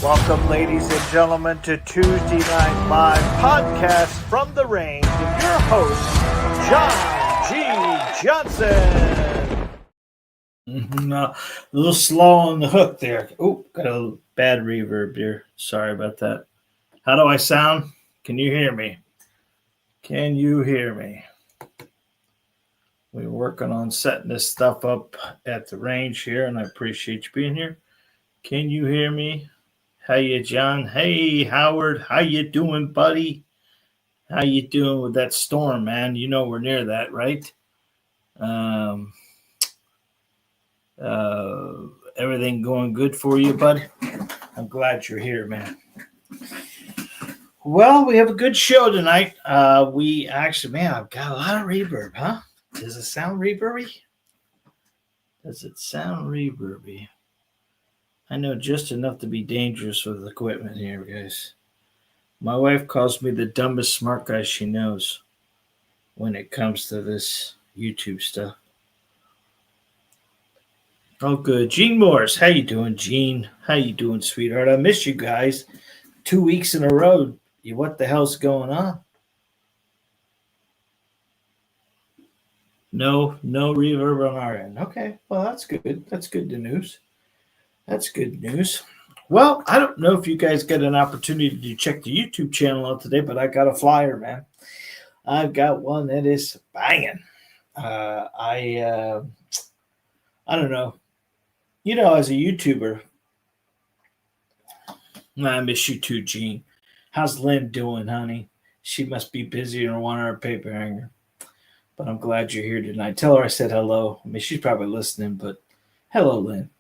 Welcome, ladies and gentlemen, to Tuesday Night Live podcast from the range with your host, John G. Johnson. A little slow on the hook there. Oh, got a bad reverb here. Sorry about that. How do I sound? Can you hear me? Can you hear me? We're working on setting this stuff up at the range here, and I appreciate you being here. Can you hear me? How you, John? Hey, Howard. How you doing, buddy? How you doing with that storm, man? You know we're near that, right? Everything going good for you, bud? I'm glad you're here, man. Well, we have a good show tonight. We actually, man, I've got a lot of reverb, huh? Does it sound reverby? Does it sound reverby? I know just enough to be dangerous with equipment here, guys. My wife calls me the dumbest smart guy she knows when it comes to this YouTube stuff. Oh, good. Gene Morris, how you doing, Gene? How you doing, sweetheart? I missed you guys. 2 weeks in a row. What the hell's going on? No reverb on our end. Okay, well, that's good. That's good news. That's good news. Well, I don't know if you guys got an opportunity to check the YouTube channel out today, but I got a flyer, man. I've got one that is banging. I don't know. You know, as a YouTuber, I miss you too, Gene. How's Lynn doing, honey? She must be busy or want her paper hanger. But I'm glad you're here tonight. Tell her I said hello. I mean, she's probably listening, but hello, Lynn.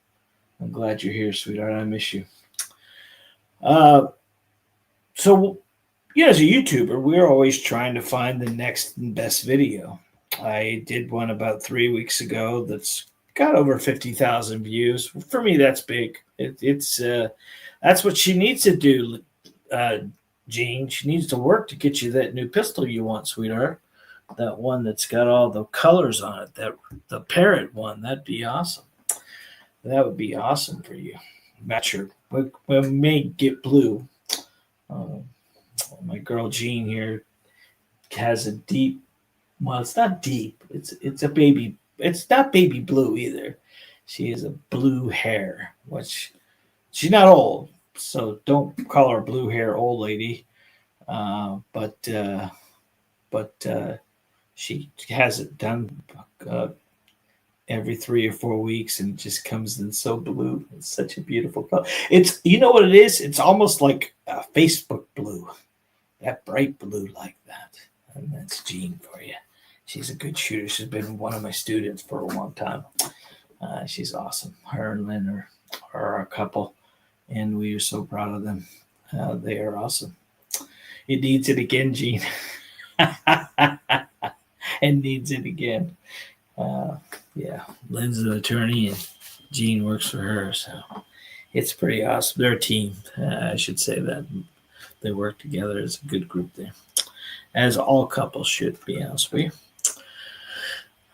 I'm glad you're here, sweetheart. I miss you. So, as a YouTuber, we're always trying to find the next and best video. I did one about 3 weeks ago that's got over 50,000 views. For me, that's big. It's that's what she needs to do, Jean. She needs to work to get you that new pistol you want, sweetheart. That one that's got all the colors on it, the parrot one. That'd be awesome. That would be awesome for you. Match your. We may get blue. My girl Jean here has a deep. Well, it's not deep. It's a baby. It's not baby blue either. She has a blue hair, which she's not old, so don't call her blue hair old lady. But she has it done every 3 or 4 weeks, and it just comes in so blue. It's such a beautiful color. It's, you know what it is? It's almost like a Facebook blue, that bright blue like that. And that's Jean for you. She's a good shooter. She's been one of my students for a long time. She's awesome. Her and Lynn are a couple, and we are so proud of them. They are awesome. It needs it again, Jean. And needs it again. Yeah, Lynn's an attorney and Jean works for her, so it's pretty awesome. They're a team. I should say that. They work together as a good group there, as all couples should, be honest with you.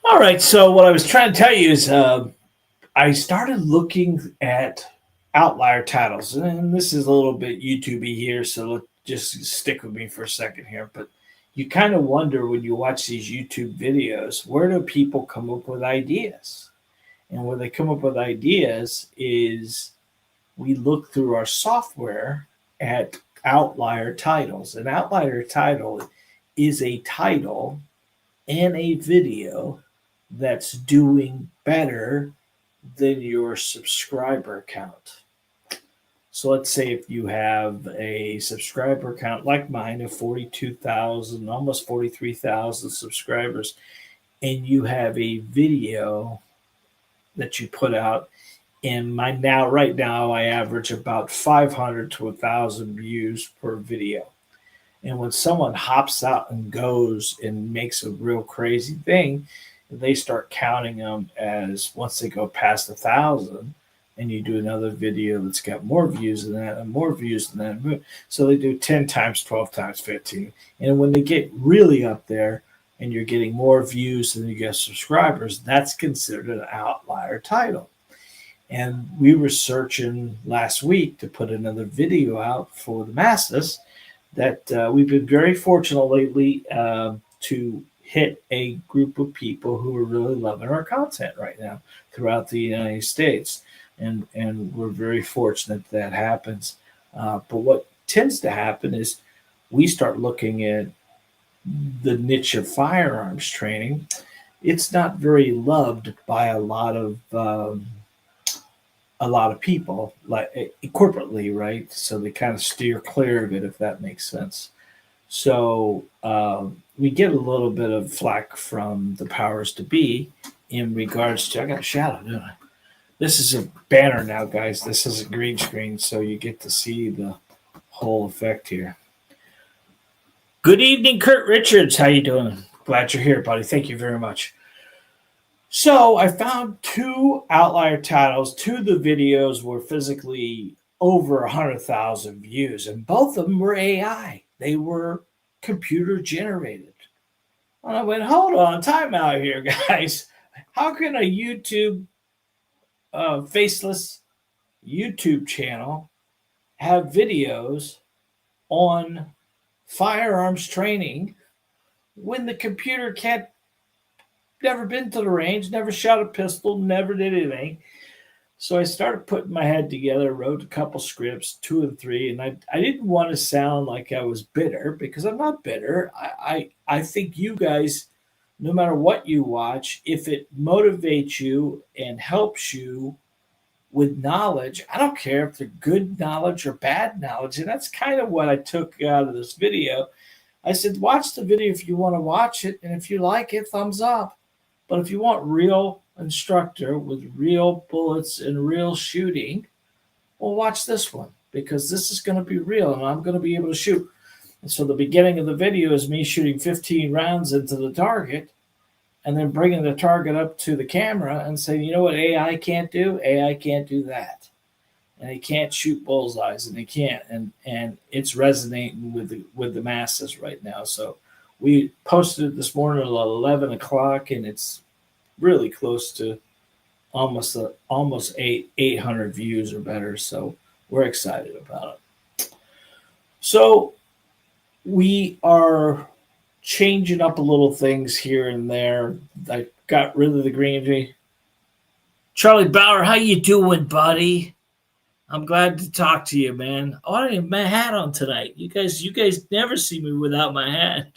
All right, so what I was trying to tell you is I started looking at outlier titles, and this is a little bit YouTube-y here, so let's just stick with me for a second here, but you kind of wonder when you watch these YouTube videos, where do people come up with ideas? And where they come up with ideas is we look through our software at outlier titles. An outlier title is a title and a video that's doing better than your subscriber count. So let's say if you have a subscriber count like mine of 42,000, almost 43,000 subscribers, and you have a video that you put out, and right now I average about 500 to 1,000 views per video. And when someone hops out and goes and makes a real crazy thing, they start counting them as, once they go past 1,000, and you do another video that's got more views than that and more views than that. So they do 10 times, 12 times, 15. And when they get really up there and you're getting more views than you get subscribers, that's considered an outlier title. And we were searching last week to put another video out for the masses. That we've been very fortunate lately to hit a group of people who are really loving our content right now throughout the United States, and we're very fortunate that happens. But what tends to happen is we start looking at the niche of firearms training. It's not very loved by a lot of people, like corporately, right? So they kind of steer clear of it, if that makes sense. So we get a little bit of flack from the powers to be in regards to. I got a shadow, don't I? This is a banner now, guys. This is a green screen, so you get to see the whole effect here. Good evening, Kurt Richards. How you doing? Glad you're here, buddy. Thank you very much. So I found two outlier titles. Two of the videos were physically over 100,000 views, and both of them were AI. They were computer generated. And I went, hold on, time out here, guys. How can a YouTube, faceless YouTube channel have videos on firearms training when the computer can't, never been to the range, never shot a pistol, never did anything? So I started putting my head together, wrote a couple scripts, 2 and 3, and I didn't want to sound like I was bitter, because I'm not bitter. I think you guys, no matter what you watch, if it motivates you and helps you with knowledge, I don't care if they're good knowledge or bad knowledge. And that's kind of what I took out of this video. I said, watch the video if you want to watch it, and if you like it, thumbs up. But if you want real instructor with real bullets and real shooting, well, watch this one, because this is going to be real and I'm going to be able to shoot. And so the beginning of the video is me shooting 15 rounds into the target and then bringing the target up to the camera and saying, you know what AI can't do? AI can't do that. And it can't shoot bullseyes, and it can't. And it's resonating with the masses right now. So we posted it this morning at 11 o'clock, and it's really close to almost 800 views or better. So we're excited about it. So we are changing up a little things here and there. I got rid of the greenery. Charlie Bauer, how you doing, buddy? I'm glad to talk to you, man. Oh, I don't have my hat on tonight. You guys never see me without my hat.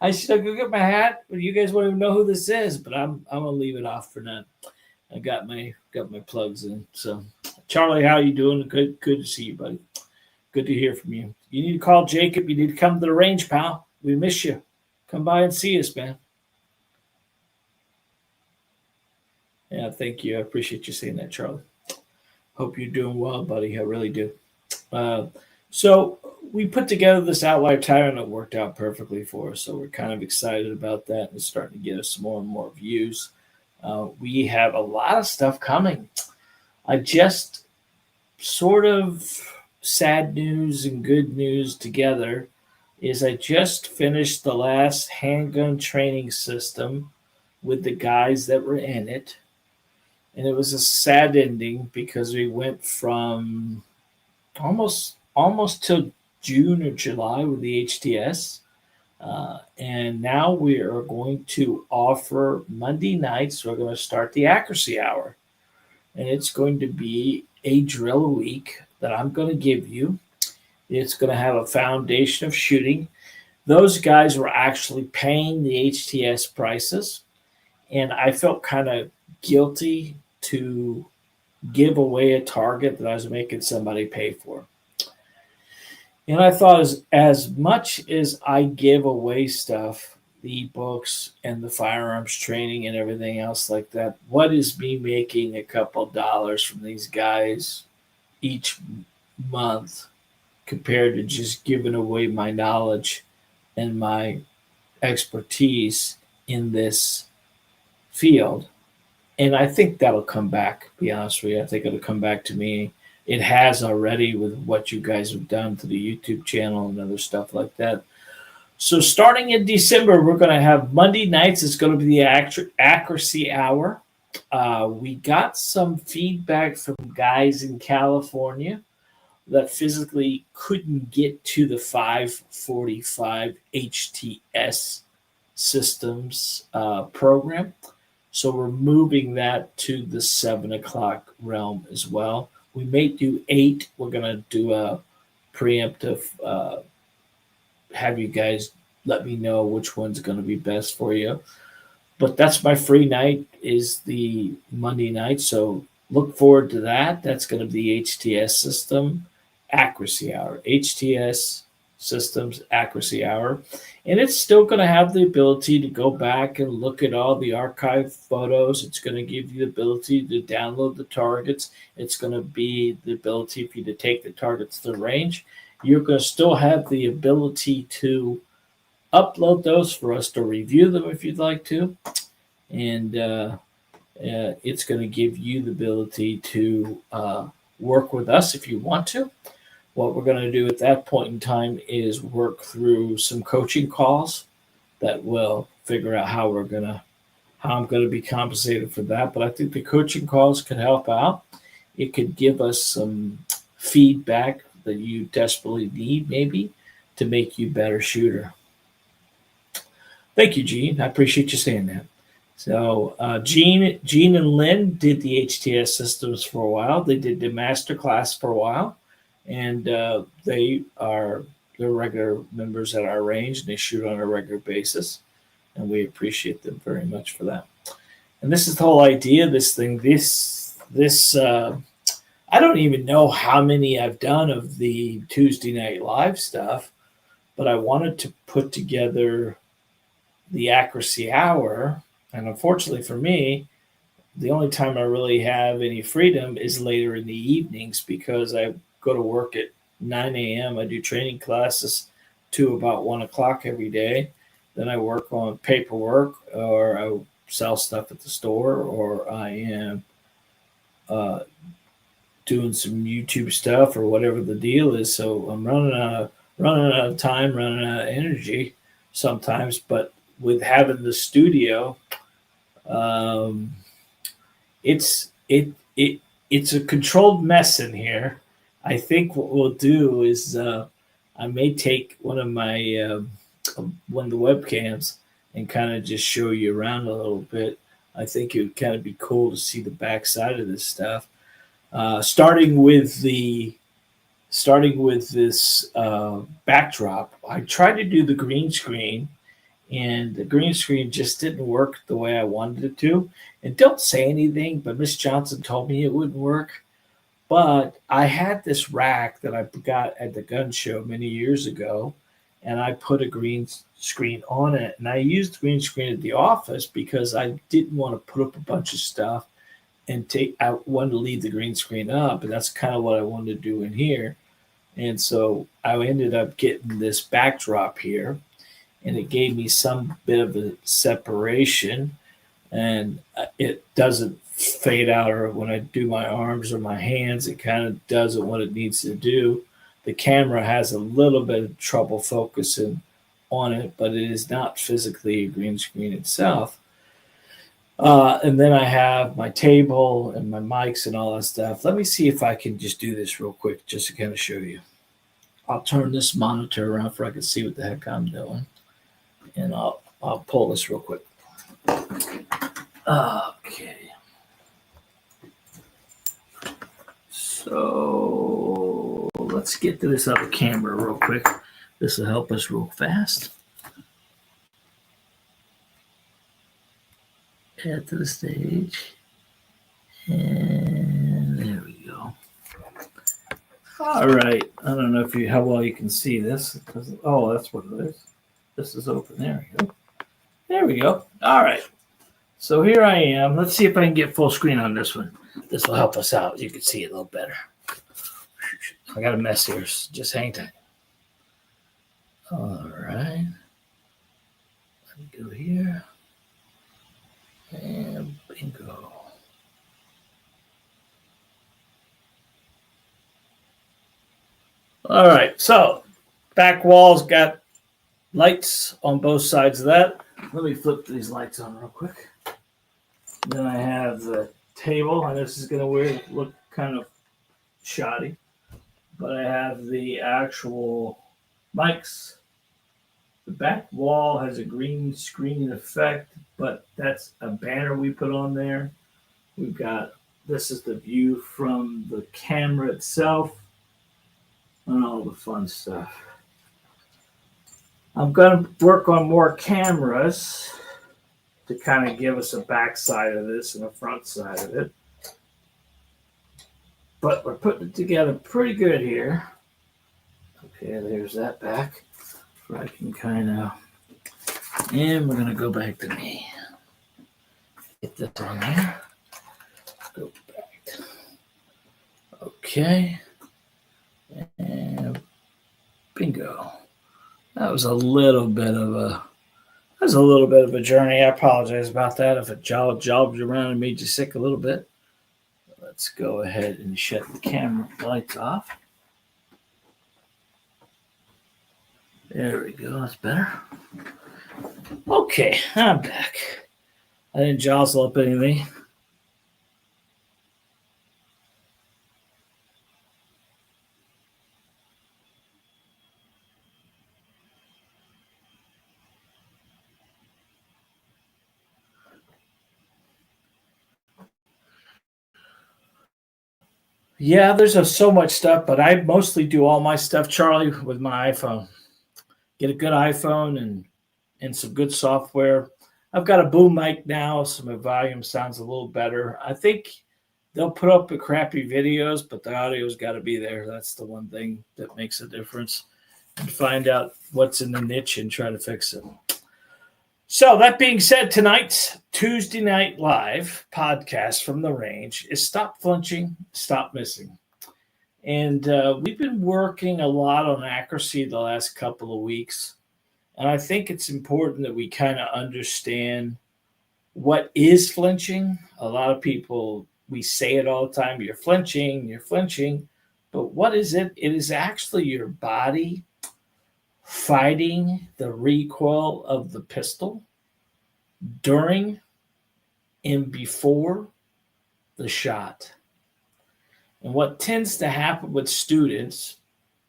I should go get my hat, but you guys won't even know who this is. But I'm gonna leave it off for now. I got my plugs in. So, Charlie, how you doing? Good to see you, buddy. Good to hear from you. You need to call Jacob. You need to come to the range, pal. We miss you. Come by and see us, man. Yeah, thank you. I appreciate you saying that, Charlie. Hope you're doing well, buddy. I really do. So we put together this outlier title, and it worked out perfectly for us. So we're kind of excited about that, and it's starting to get us more and more views. We have a lot of stuff coming. I just sort of sad news and good news together is I just finished the last handgun training system with the guys that were in it. And it was a sad ending because we went from almost till June or July with the HTS. And now we are going to offer Monday nights. We're going to start the accuracy hour. And it's going to be a drill a week that I'm going to give you. It's going to have a foundation of shooting. Those guys were actually paying the HTS prices. And I felt kind of guilty to give away a target that I was making somebody pay for. And I thought as much as I give away stuff, the books and the firearms training and everything else like that, what is me making a couple dollars from these guys each month compared to just giving away my knowledge and my expertise in this field? And I think that'll come back, to be honest with you. I think it'll come back to me. It has already with what you guys have done to the YouTube channel and other stuff like that. So starting in December, we're going to have Monday nights. It's going to be the accuracy hour. We got some feedback from guys in California that physically couldn't get to the 545 HTS systems program. So we're moving that to the 7 o'clock realm as well. We may do 8. We're going to do a preemptive, have you guys let me know which one's going to be best for you. But that's my free night is the Monday night. So look forward to that. That's going to be the HTS system accuracy hour. HTS systems accuracy hour. And it's still going to have the ability to go back and look at all the archive photos. It's going to give you the ability to download the targets. It's going to be the ability for you to take the targets to the range. You're going to still have the ability to upload those for us to review them if you'd like to. And it's going to give you the ability to work with us if you want to. What we're going to do at that point in time is work through some coaching calls that will figure out how I'm going to be compensated for that. But I think the coaching calls could help out. It could give us some feedback that you desperately need, maybe, to make you a better shooter. Thank you, Gene. I appreciate you saying that. So Gene and Lynn did the HTS systems for a while. They did the master class for a while, and they're regular members at our range, and they shoot on a regular basis, and we appreciate them very much for that. And this is the whole idea of this thing. This I don't even know how many I've done of the Tuesday Night Live stuff, but I wanted to put together the accuracy hour. And unfortunately for me, the only time I really have any freedom is later in the evenings because I go to work at 9 a.m. I do training classes to about 1 o'clock every day. Then I work on paperwork or I sell stuff at the store or I am doing some YouTube stuff or whatever the deal is. So I'm running out of time, running out of energy sometimes. But with having the studio, it's a controlled mess in here. I think what we'll do is I may take one of the webcams and kind of just show you around a little bit. I think it would kind of be cool to see the backside of this stuff. Starting with this backdrop, I tried to do the green screen. And the green screen just didn't work the way I wanted it to. And don't say anything, but Miss Johnson told me it wouldn't work. But I had this rack that I got at the gun show many years ago, and I put a green screen on it. And I used the green screen at the office because I didn't want to put up a bunch of stuff and I wanted to leave the green screen up. And that's kind of what I wanted to do in here. And so I ended up getting this backdrop here. And it gave me some bit of a separation, and it doesn't fade out, or when I do my arms or my hands, it kind of does what it needs to do. The camera has a little bit of trouble focusing on it, but it is not physically a green screen itself. And then I have my table and my mics and all that stuff. Let me see if I can just do this real quick, just to kind of show you. I'll turn this monitor around so I can see what the heck I'm doing. And I'll pull this real quick. Okay. So let's get to this other camera real quick. This will help us real fast. Add to the stage. And there we go. All right. I don't know how well you can see this. Oh, that's what it is. This is open. There we go. There we go. All right. So here I am. Let's see if I can get full screen on this one. This will help us out. You can see it a little better. I got a mess here. Just hang tight. All right. Let me go here. And bingo. All right. So back wall's got lights on both sides of that. Let me flip these lights on real quick. Then I have the table, and this is going to look kind of shoddy, but I have the actual mics. The back wall has a green screen effect, but that's a banner we put on there. We've got, this is the view from the camera itself and all the fun stuff. I'm going to work on more cameras to kind of give us a back side of this and a front side of it. But we're putting it together pretty good here. Okay, there's that back. So I can kind of, and we're going to go back to me. Get this on there. Go back. Okay. And bingo. That was a little bit of a journey. I apologize about that if it jogged you around and made you sick a little bit. Let's go ahead and shut the camera lights off. There we go. That's better. Okay, I'm back. I didn't jostle up anything. Yeah, there's so much stuff, but I mostly do all my stuff, Charlie, with my iPhone. Get a good iPhone and some good software. I've got a boom mic now, so my volume sounds a little better. I think they'll put up the crappy videos, but the audio's got to be there. That's the one thing that makes a difference. And find out what's in the niche and try to fix it. So that being said, tonight's Tuesday Night Live podcast from the range is Stop Flinching, Stop Missing. And we've been working a lot on accuracy the last couple of weeks. And I think it's important that we kind of understand what is flinching. A lot of people, we say it all the time, you're flinching. But what is it? It is actually your body fighting the recoil of the pistol during and before the shot. And what tends to happen with students,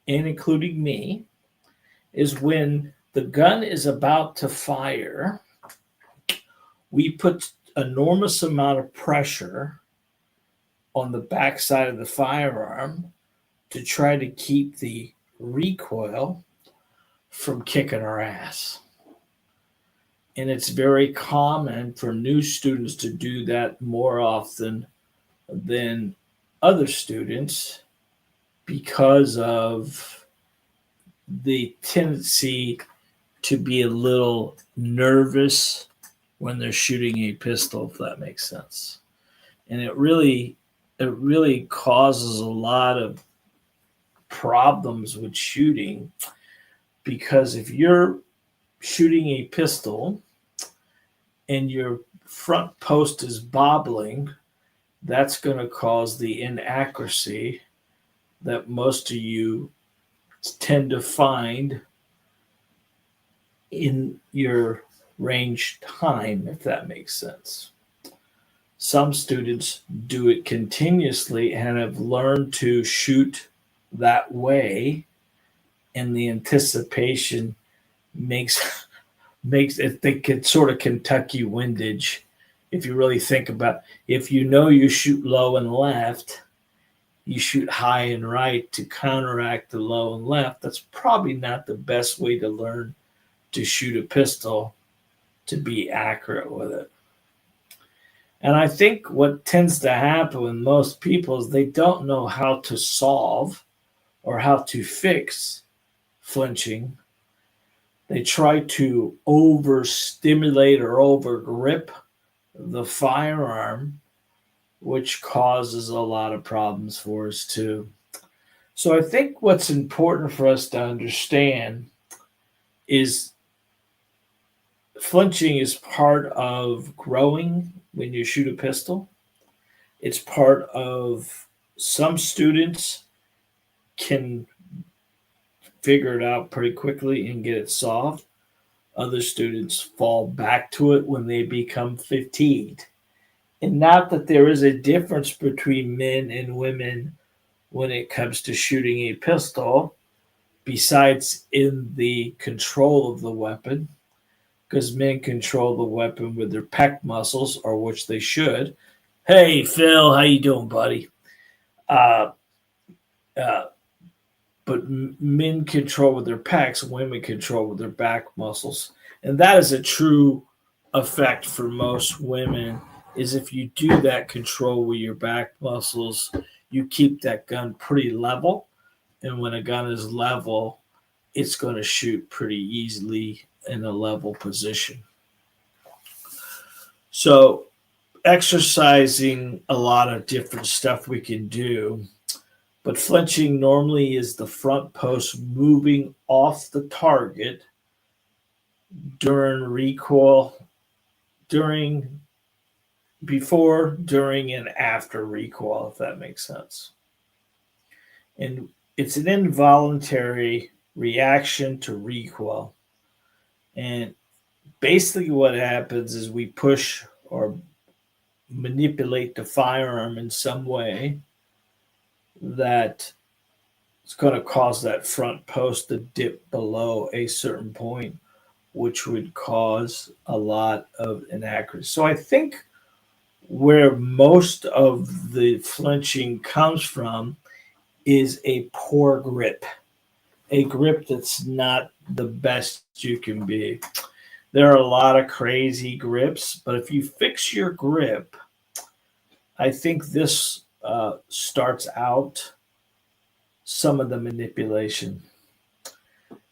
and including me, is when the gun is about to fire, we put enormous amount of pressure on the backside of the firearm to try to keep the recoil from kicking our ass. And it's very common for new students to do that more often than other students because of the tendency to be a little nervous when they're shooting a pistol, if that makes sense. And it really causes a lot of problems with shooting, because if you're shooting a pistol and your front post is bobbling, that's going to cause the inaccuracy that most of you tend to find in your range time, if that makes sense. Some students do it continuously and have learned to shoot that way, and the anticipation makes it, they could sort of Kentucky windage. If you really think about, if you know you shoot low and left, you shoot high and right to counteract the low and left. That's probably not the best way to learn to shoot a pistol to be accurate with it. And I think what tends to happen with most people is they don't know how to solve or how to fix flinching. They try to overstimulate or overgrip the firearm, which causes a lot of problems for us too. So I think what's important for us to understand is flinching is part of growing when you shoot a pistol. It's part of, some students can figure it out pretty quickly and get it solved. Other students fall back to it when they become fatigued And not that there is a difference between men and women when it comes to shooting a pistol, besides in the control of the weapon, because men control the weapon with their pec muscles, or which they should. Hey, Phil, how you doing, buddy? Uh, uh, but men control with their pecs, women control with their back muscles, and that is a true effect for most women. Is if you do that control with your back muscles, you keep that gun pretty level, and when a gun is level, it's going to shoot pretty easily in a level position. So, exercising a lot of different stuff we can do, but flinching normally is the front post moving off the target during recoil, during, before, during, and after recoil, if that makes sense. And it's an involuntary reaction to recoil. And basically, what happens is we push or manipulate the firearm in some way that it's going to cause that front post to dip below a certain point, which would cause a lot of inaccuracy. So I think where most of the flinching comes from is a poor grip, a grip that's not the best you can be. There are a lot of crazy grips, but if you fix your grip, I think this starts out some of the manipulation.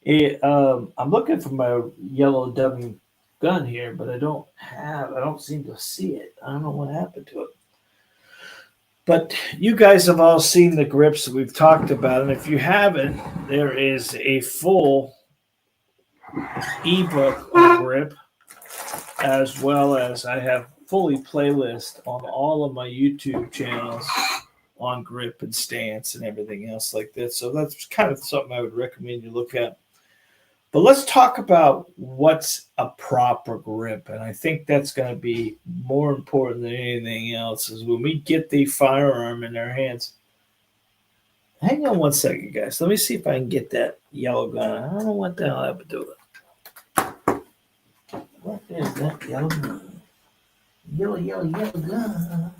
I'm looking for my yellow dummy gun here, but I don't seem to see it. I don't know what happened to it. But you guys have all seen the grips that we've talked about, and if you haven't, there is a full ebook on grip, as well as I have fully playlist on all of my YouTube channels on grip and stance and everything else like that. So that's kind of something I would recommend you look at. But let's talk about what's a proper grip. And I think that's going to be more important than anything else is when we get the firearm in our hands. Hang on one second, guys. Let me see if I can get that yellow gun. I don't know what the hell happened to it. What is that yellow gun? Yellow gun.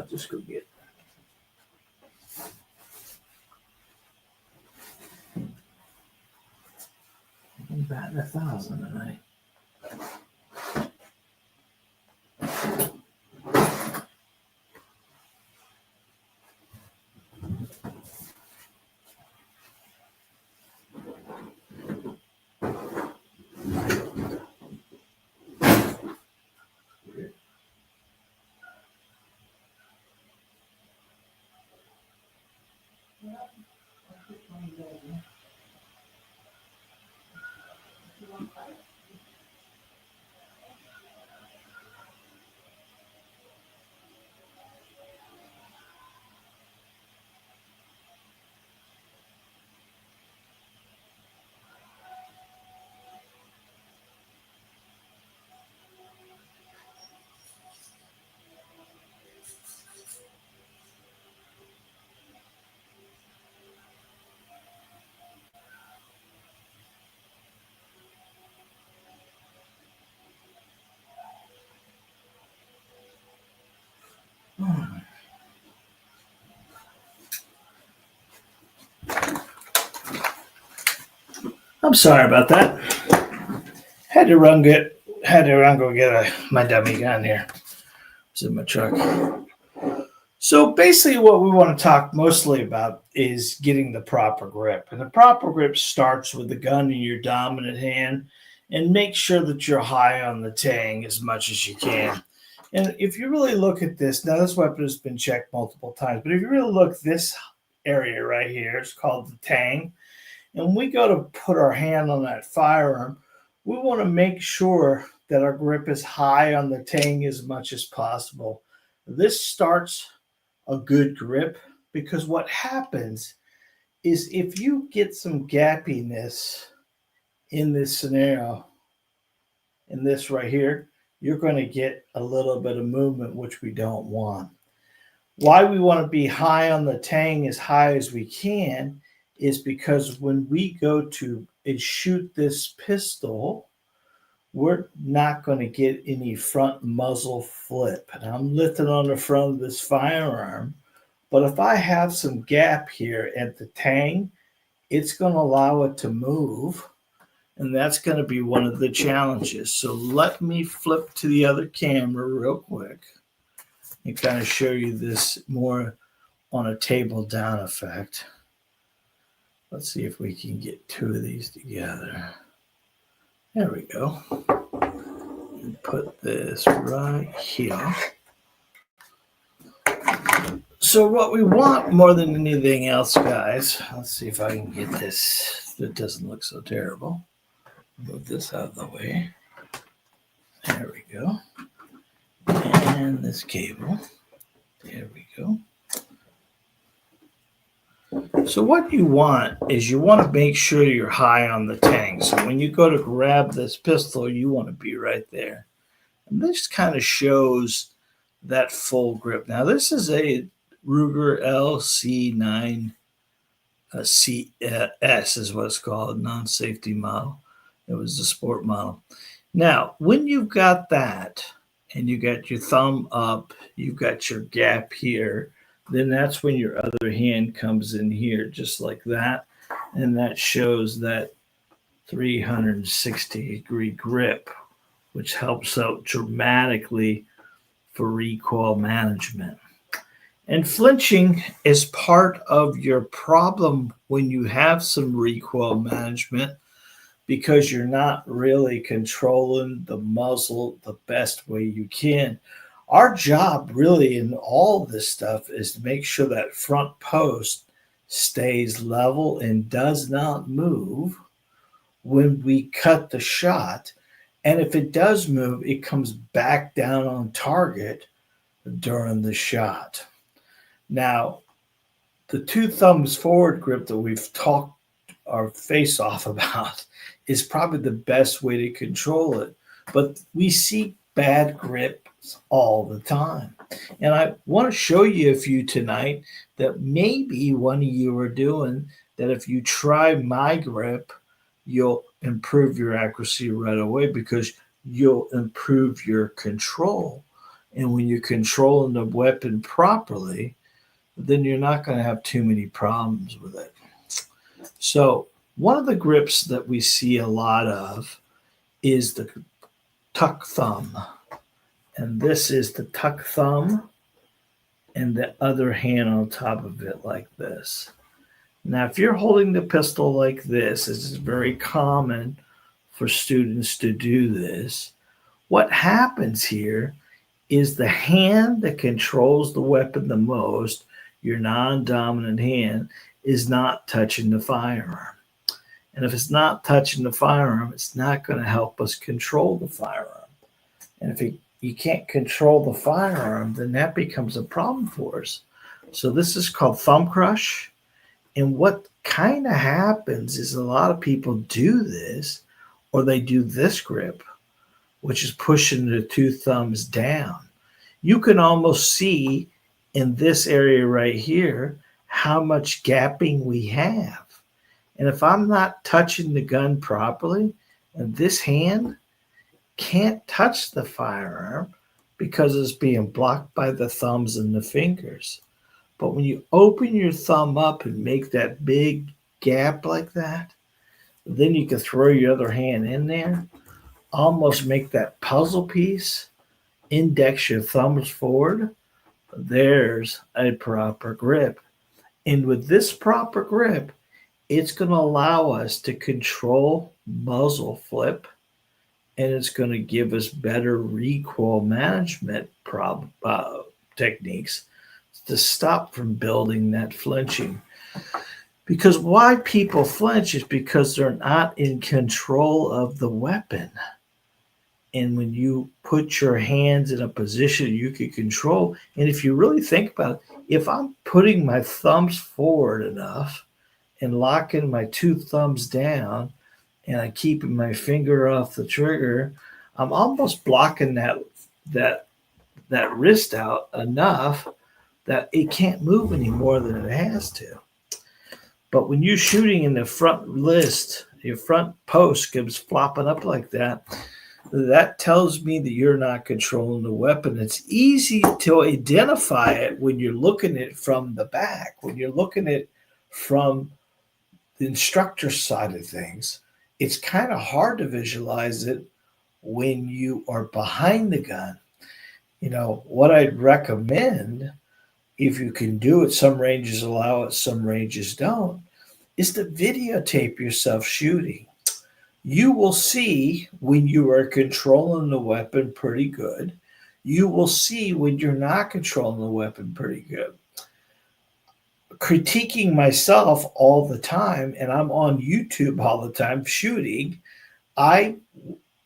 Just go get it. I'm batting 1,000 tonight. I'm sorry about that. Had to run go get my dummy gun here. It's in my truck. So basically what we want to talk mostly about is getting the proper grip. And the proper grip starts with the gun in your dominant hand, and make sure that you're high on the tang as much as you can. And if you really look at this, now this weapon has been checked multiple times, but if you really look, this area right here is called the tang. And when we go to put our hand on that firearm, we want to make sure that our grip is high on the tang as much as possible. This starts a good grip, because what happens is if you get some gappiness in this scenario, in this right here, you're going to get a little bit of movement, which we don't want. Why we want to be high on the tang as high as we can is because when we go to shoot this pistol, we're not going to get any front muzzle flip. And I'm lifting on the front of this firearm, but if I have some gap here at the tang, it's going to allow it to move. And that's going to be one of the challenges. So let me flip to the other camera real quick and kind of show you this more on a table down effect. Let's see if we can get two of these together. There we go. And put this right here. So what we want more than anything else, guys, let's see if I can get this. It doesn't look so terrible. Move this out of the way. There we go. And this cable. There we go. So what you want is you want to make sure you're high on the tang. So when you go to grab this pistol, you want to be right there. And this kind of shows that full grip. Now this is a Ruger LC9 CS is what it's called, non-safety model. It was the sport model. Now, when you've got that and you got your thumb up, you've got your gap here, then that's when your other hand comes in here just like that. And that shows that 360-degree grip, which helps out dramatically for recoil management. And flinching is part of your problem when you have some recoil management because you're not really controlling the muzzle the best way you can. Our job really in all this stuff is to make sure that front post stays level and does not move when we cut the shot. And if it does move, it comes back down on target during the shot. Now, the two thumbs forward grip that we've talked our face off about is probably the best way to control it. But we see bad grips all the time. And I want to show you a few tonight that maybe one of you are doing that if you try my grip, you'll improve your accuracy right away because you'll improve your control. And when you're controlling the weapon properly, then you're not going to have too many problems with it. So one of the grips that we see a lot of is the tuck thumb. And this is the tuck thumb and the other hand on top of it like this. Now, if you're holding the pistol like this, it's very common for students to do this. What happens here is the hand that controls the weapon the most, your non-dominant hand, is not touching the firearm. And if it's not touching the firearm, it's not going to help us control the firearm. And if you can't control the firearm, then that becomes a problem for us. So this is called thumb crush. And what kind of happens is a lot of people do this, or they do this grip, which is pushing the two thumbs down. You can almost see in this area right here how much gapping we have. And if I'm not touching the gun properly, and this hand can't touch the firearm because it's being blocked by the thumbs and the fingers. But when you open your thumb up and make that big gap like that, then you can throw your other hand in there, almost make that puzzle piece, index your thumbs forward. There's a proper grip. And with this proper grip, it's going to allow us to control muzzle flip, and it's going to give us better recoil management techniques to stop from building that flinching. Because why people flinch is because they're not in control of the weapon. And when you put your hands in a position you can control, and if you really think about it, if I'm putting my thumbs forward enough and locking my two thumbs down and I'm keeping my finger off the trigger, I'm almost blocking that that wrist out enough that it can't move any more than it has to. But when you're shooting in the front list, your front post comes flopping up like that, that tells me that you're not controlling the weapon. It's easy to identify it when you're looking at it from the back, when you're looking at it from the instructor side of things. It's kind of hard to visualize it when you are behind the gun. You know, what I'd recommend, if you can do it, some ranges allow it, some ranges don't, is to videotape yourself shooting. You will see when you are controlling the weapon pretty good. You will see when you're not controlling the weapon pretty good. Critiquing myself all the time, and I'm on YouTube all the time shooting, I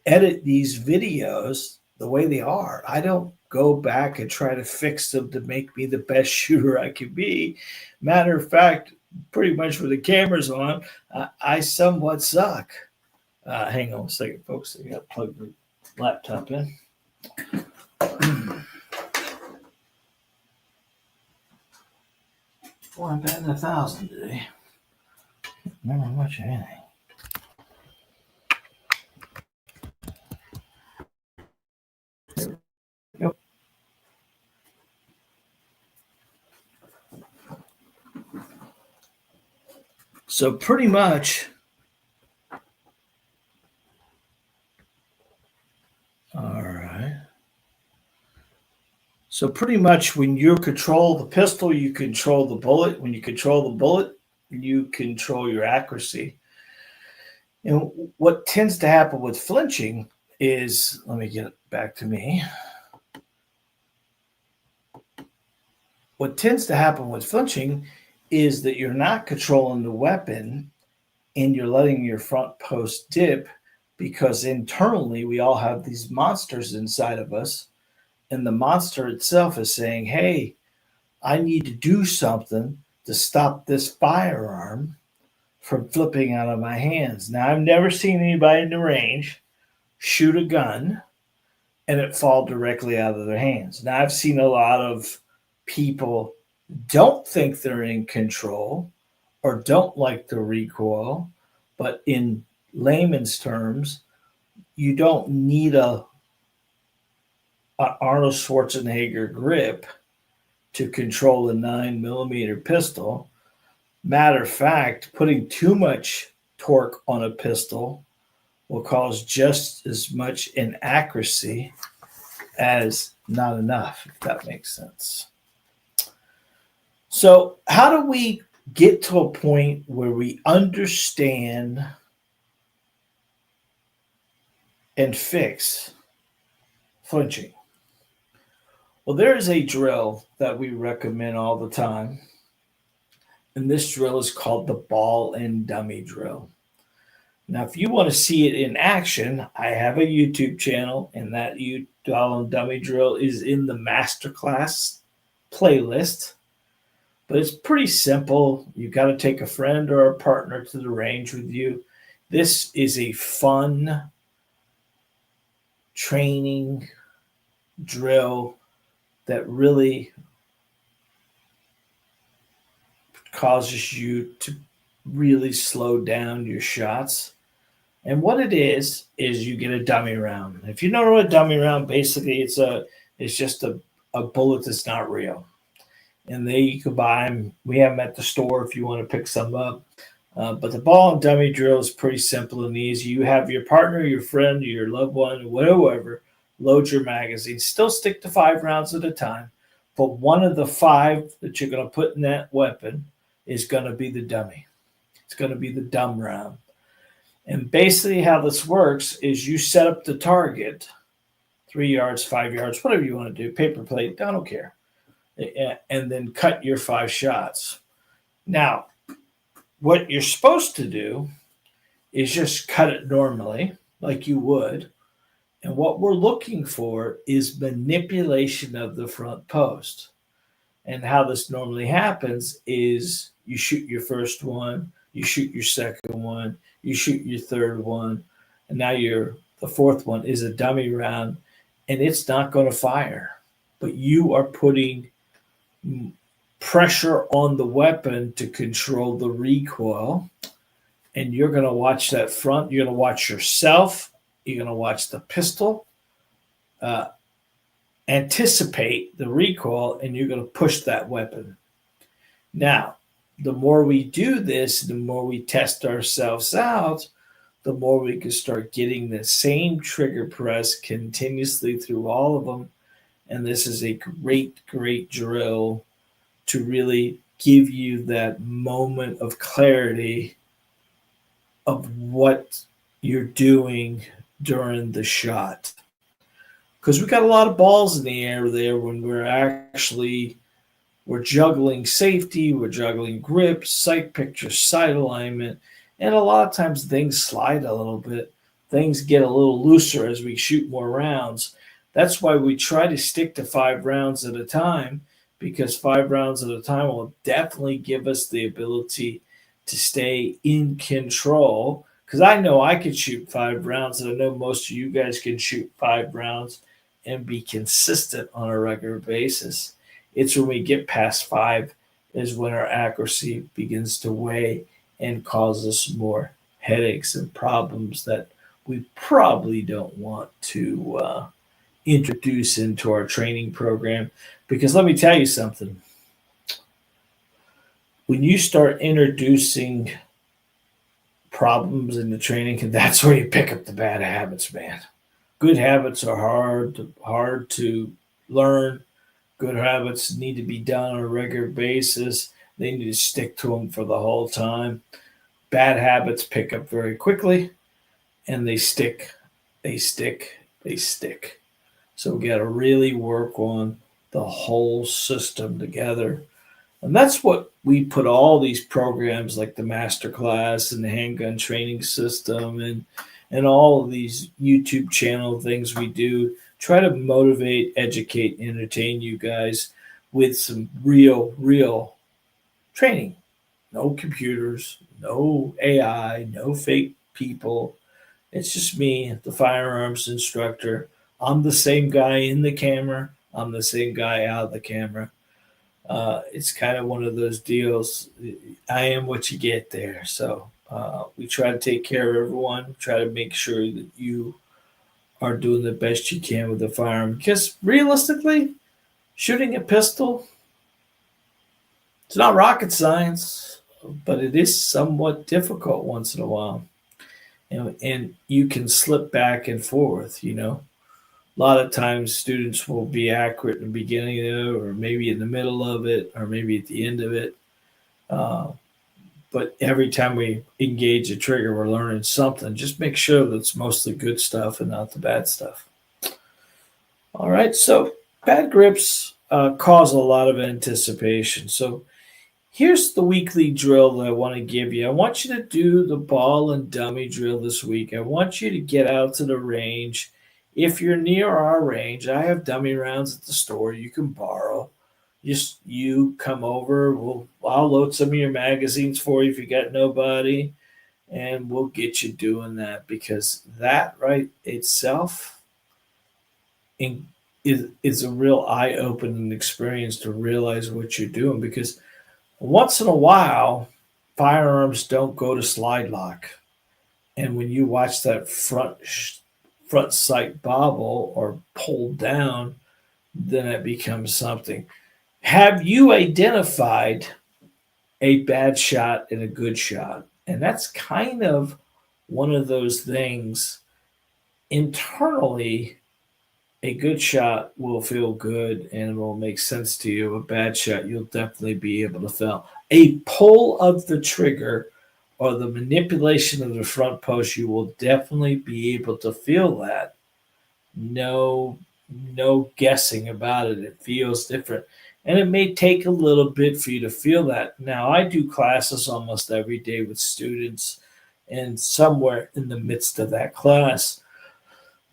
edit these videos the way they are. I don't go back and try to fix them to make me the best shooter I can be. Matter of fact, pretty much when the camera's on, I somewhat suck. Hang on a second, folks. I got to plug the laptop in. Boy, I'm batting 1,000 today. Remember much of anything. Yep. So pretty much, all right. So pretty much when you control the pistol, you control the bullet. When you control the bullet, you control your accuracy. And what tends to happen with flinching is, let me get it back to me. What tends to happen with flinching is that you're not controlling the weapon and you're letting your front post dip, because internally we all have these monsters inside of us, and the monster itself is saying, hey, I need to do something to stop this firearm from flipping out of my hands. Now, I've never seen anybody in the range shoot a gun and it fall directly out of their hands. Now, I've seen a lot of people don't think they're in control or don't like the recoil, but in layman's terms, you don't need an Arnold Schwarzenegger grip to control a 9mm pistol. Matter of fact, putting too much torque on a pistol will cause just as much inaccuracy as not enough, if that makes sense. So how do we get to a point where we understand and fix flinching? Well, there is a drill that we recommend all the time, and this drill is called the ball and dummy drill. Now, if you want to see it in action, I have a YouTube channel, and that ball and dummy drill is in the masterclass playlist. But it's pretty simple. You've got to take a friend or a partner to the range with you. This is a fun training drill that really causes you to really slow down your shots. And what it is you get a dummy round. If you know what a dummy round, basically it's just a bullet that's not real. And you can buy them. We have them at the store if you want to pick some up. But the ball and dummy drill is pretty simple and easy. You have your partner, your friend, your loved one, whatever, load your magazine. Still stick to 5 rounds at a time. But one of the 5 that you're going to put in that weapon is going to be the dummy. It's going to be the dumb round. And basically how this works is you set up the target, 3 yards, 5 yards, whatever you want to do, paper plate, I don't care. And then cut your 5 shots. Now, what you're supposed to do is just cut it normally, like you would. And what we're looking for is manipulation of the front post. And how this normally happens is you shoot your first one, you shoot your second one, you shoot your third one, and now the fourth one is a dummy round, and it's not going to fire. But you are putting pressure on the weapon to control the recoil, and you're going to watch that front. You're going to watch yourself. You're going to watch the pistol. Uh, Anticipate the recoil, and you're going to push that weapon. Now, the more we do this, the more we test ourselves out, the more we can start getting the same trigger press continuously through all of them. And this is a great, great drill to really give you that moment of clarity of what you're doing during the shot. Because we got a lot of balls in the air there when we're juggling safety, we're juggling grip, sight picture, sight alignment, and a lot of times things slide a little bit. Things get a little looser as we shoot more rounds. That's why we try to stick to 5 rounds at a time, because 5 rounds at a time will definitely give us the ability to stay in control. Because I know I could shoot 5 rounds, and I know most of you guys can shoot 5 rounds and be consistent on a regular basis. It's when we get past 5 is when our accuracy begins to weigh and cause us more headaches and problems that we probably don't want to introduce into our training program. Because let me tell you something. When you start introducing problems in the training, that's where you pick up the bad habits, man. Good habits are hard to learn. Good habits need to be done on a regular basis. They need to stick to them for the whole time. Bad habits pick up very quickly, and they stick, they stick, they stick. So we got to really work on the whole system together. And that's what we put all these programs like the master class and the handgun training system and all of these YouTube channel things we do, try to motivate, educate, entertain you guys with some real training. No computers, no AI, no fake people. It's just me, the firearms instructor. I'm the same guy in the camera. I'm the same guy out of the camera. It's kind of one of those deals. I am what you get there. So we try to take care of everyone, try to make sure that you are doing the best you can with the firearm. Because realistically, shooting a pistol, it's not rocket science, but it is somewhat difficult once in a while. And you can slip back and forth, you know. A lot of times students will be accurate in the beginning of it, or maybe in the middle of it, or maybe at the end of it. But every time we engage a trigger, we're learning something. Just make sure that it's mostly good stuff and not the bad stuff. All right, so bad grips cause a lot of anticipation. So here's the weekly drill that I want to give you. I want you to do the ball and dummy drill this week. I want you to get out to the range. If you're near our range, I have dummy rounds at the store you can borrow. Just you come over, I'll load some of your magazines for you if you got nobody, and we'll get you doing that, because that right itself is a real eye-opening experience to realize what you're doing. Because once in a while, firearms don't go to slide lock, and when you watch that front sight bobble or pull down, then it becomes something. Have you identified a bad shot and a good shot? And that's kind of one of those things. Internally, a good shot will feel good and it will make sense to you. A bad shot, you'll definitely be able to feel. A pull of the trigger or the manipulation of the front post, you will definitely be able to feel that. No guessing about it. It feels different. And it may take a little bit for you to feel that. Now, I do classes almost every day with students, and somewhere in the midst of that class,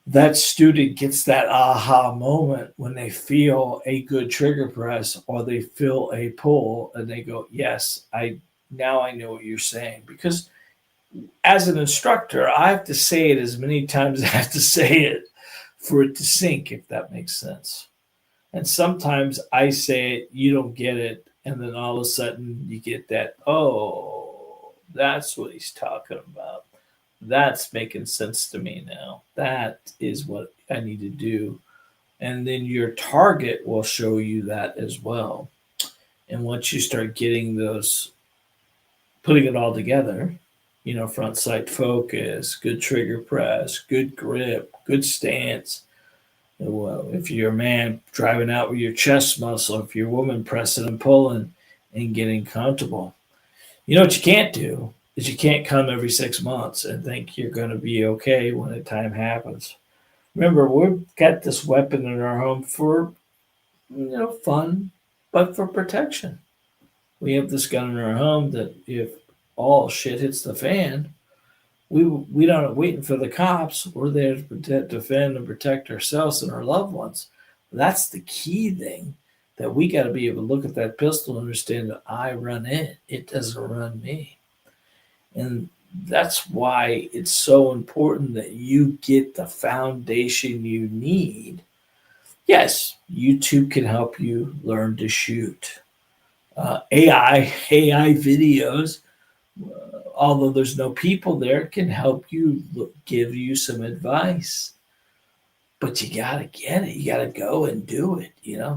that student gets that aha moment when they feel a good trigger press or they feel a pull and they go, yes, now I know what you're saying. Because as an instructor, I have to say it as many times as I have to say it for it to sink, if that makes sense. And sometimes I say it, you don't get it, and then all of a sudden you get that, oh, that's what he's talking about. That's making sense to me now. That is what I need to do. And then your target will show you that as well. And once you start getting those, putting it all together, front sight focus, good trigger press, good grip, good stance. Well, if you're a man, driving out with your chest muscle, if you're a woman, pressing and pulling and getting comfortable. You know what you can't do is you can't come every 6 months and think you're going to be okay when the time happens. Remember, we've got this weapon in our home for, fun, but for protection. We have this gun in our home that if all shit hits the fan, we don't waiting for the cops. We're there to protect, defend, and protect ourselves and our loved ones. That's the key thing that we got to be able to look at that pistol and understand that I run it. It doesn't run me. And that's why it's so important that you get the foundation you need. Yes, YouTube can help you learn to shoot. AI videos, although there's no people there, can help you give you some advice. But you gotta get it. You gotta go and do it.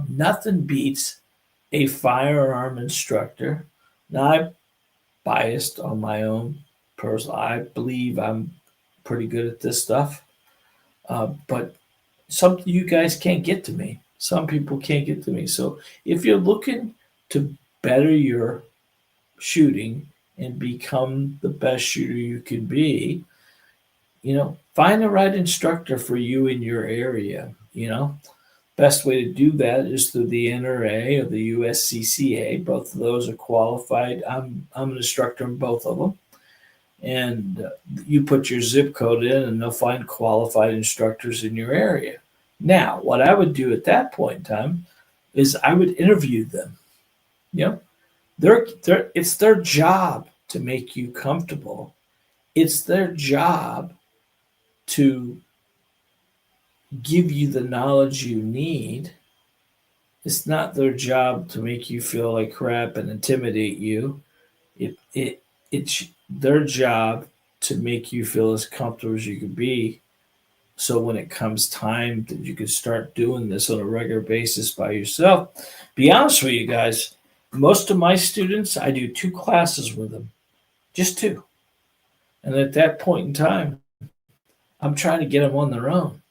Nothing beats a firearm instructor. Now I'm biased on my own personal. I believe I'm pretty good at this stuff, but some you guys can't get to me. Some people can't get to me. So if you're looking to better your shooting and become the best shooter you can be, find the right instructor for you in your area. Best way to do that is through the NRA or the USCCA. Both of those are qualified. I'm an instructor in both of them. And you put your zip code in and they'll find qualified instructors in your area. Now, what I would do at that point in time is I would interview them. It's their job to make you comfortable. It's their job to give you the knowledge you need. It's not their job to make you feel like crap and intimidate you. It's their job to make you feel as comfortable as you can be. So when it comes time that you can start doing this on a regular basis by yourself, be honest with you guys, most of my students, I do 2 classes with them, just 2. And at that point in time, I'm trying to get them on their own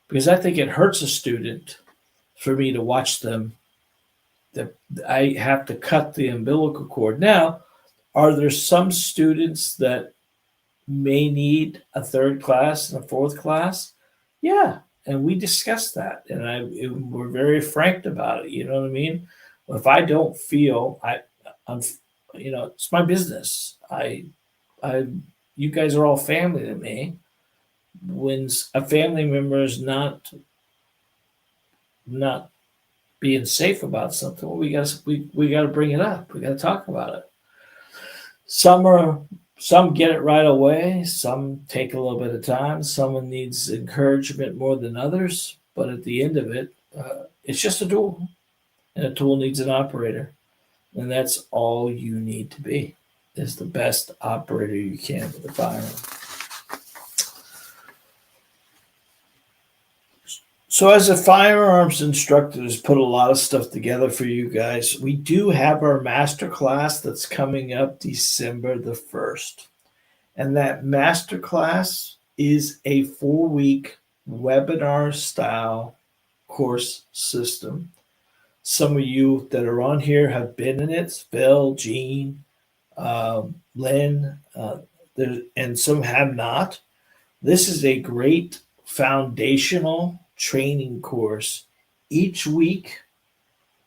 because I think it hurts a student for me to watch them. That I have to cut the umbilical cord. Now, are there some students that may need a 3rd class and a 4th class? Yeah, and we discussed that, and we're very frank about it. You know what I mean? If I don't feel I'm, it's my business. You guys are all family to me. When a family member is not being safe about something, well, we got to bring it up. We got to talk about it. Some get it right away. Some take a little bit of time. Someone needs encouragement more than others. But at the end of it, it's just a tool, and a tool needs an operator, and that's all you need to be. Is the best operator you can with a firearm. So as a firearms instructor who's put a lot of stuff together for you guys, we do have our master class that's coming up December the 1st. And that master class is a 4-week webinar style course system. Some of you that are on here have been in it, Phil, Gene, Lynn, and some have not. This is a great foundational training course. Each week,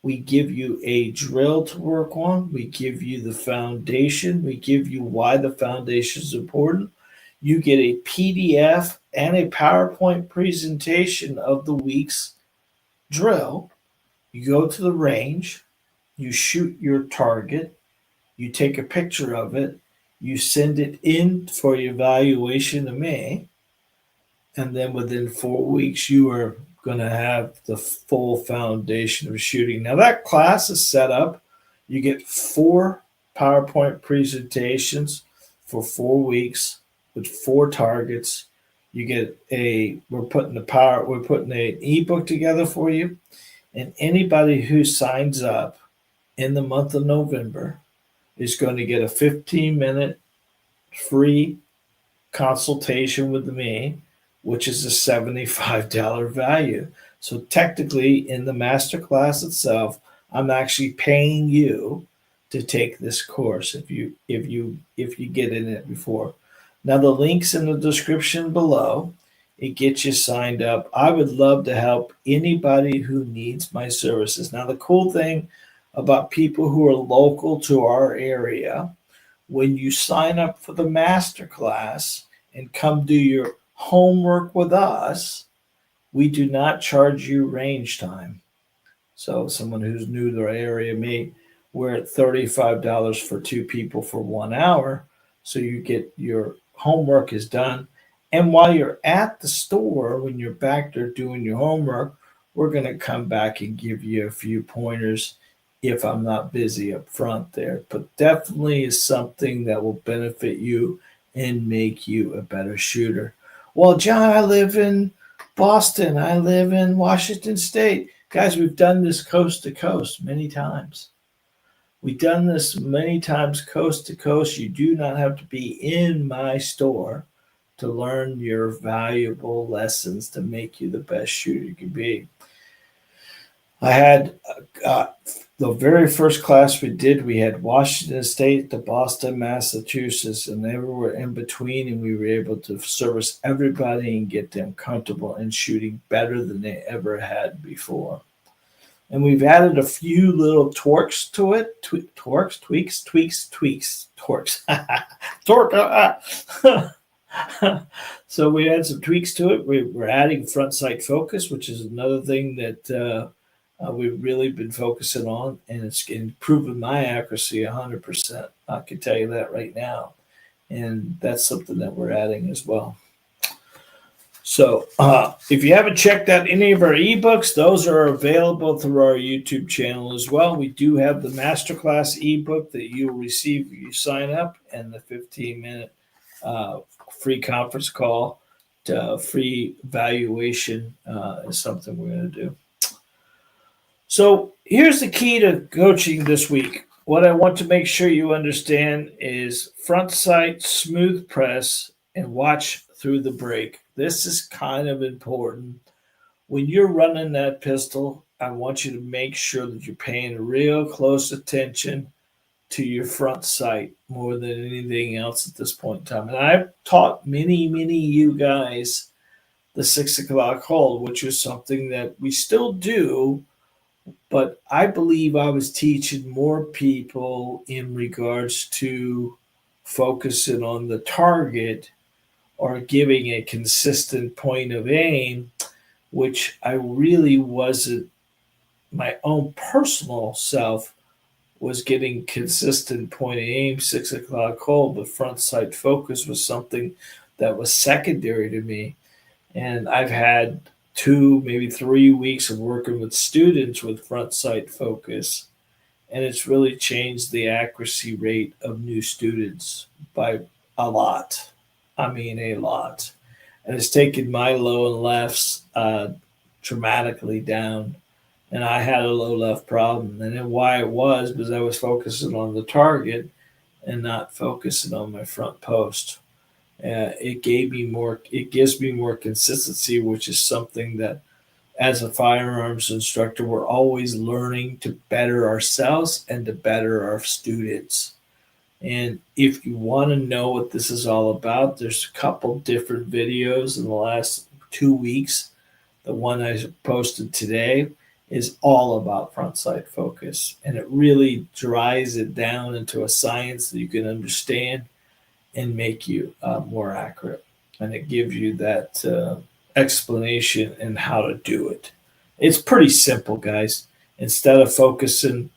we give you a drill to work on. We give you the foundation. We give you why the foundation is important. You get a PDF and a PowerPoint presentation of the week's drill. You go to the range. You shoot your target. you take a picture of it, you send it in for evaluation to me, and then within 4 weeks, you are going to have the full foundation of shooting. Now, that class is set up. You get 4 PowerPoint presentations for 4 weeks with 4 targets. You get we're putting an ebook together for you, and anybody who signs up in the month of November is going to get a 15-minute free consultation with me, which is a $75 value. So technically, in the master class itself, I'm actually paying you to take this course if you get in it before. Now the link's in the description below. It gets you signed up. I would love to help anybody who needs my services. Now the cool thing about people who are local to our area, when you sign up for the master class and come do your homework with us, we do not charge you range time. So someone who's new to our area we're at $35 for 2 people for 1 hour. So you get your homework is done. And while you're at the store, when you're back there doing your homework, we're going to come back and give you a few pointers if I'm not busy up front there. But definitely is something that will benefit you and make you a better shooter. Well, John, I live in Boston. I live in Washington State. Guys, we've done this coast to coast many times. We've done this many times coast to coast. You do not have to be in my store to learn your valuable lessons to make you the best shooter you can be. I had the very first class we had Washington State to Boston, Massachusetts, and everywhere in between, and we were able to service everybody and get them comfortable in shooting better than they ever had before. And we've added a few little tweaks to it. Tweaks. So we had some tweaks to it. We're adding front sight focus, which is another thing that we've really been focusing on, and it's improving my accuracy 100%. I can tell you that right now. And that's something that we're adding as well. So if you haven't checked out any of our ebooks, those are available through our YouTube channel as well. We do have the masterclass ebook that you'll receive if you sign up, and the 15-minute free conference call to free valuation is something we're going to do. So here's the key to coaching this week. What I want to make sure you understand is front sight, smooth press, and watch through the break. This is kind of important. When you're running that pistol, I want you to make sure that you're paying real close attention to your front sight more than anything else at this point in time. And I've taught many you guys the 6 o'clock hold, which is something that we still do, but I believe I was teaching more people in regards to focusing on the target or giving a consistent point of aim, which I really wasn't. My own personal self was getting consistent point of aim, 6 o'clock hold, but front sight focus was something that was secondary to me. And I've had 2, maybe 3 weeks of working with students with front sight focus, and it's really changed the accuracy rate of new students by a lot. I mean, a lot. And it's taken my low and lefts dramatically down. And I had a low left problem. And then why it was because I was focusing on the target and not focusing on my front post. It gives me more consistency, which is something that as a firearms instructor, we're always learning to better ourselves and to better our students. And if you want to know what this is all about, there's a couple different videos in the last 2 weeks. The one I posted today is all about front sight focus, and it really dries it down into a science that you can understand and make you more accurate. And it gives you that explanation and how to do it. It's pretty simple, guys. Instead of focusing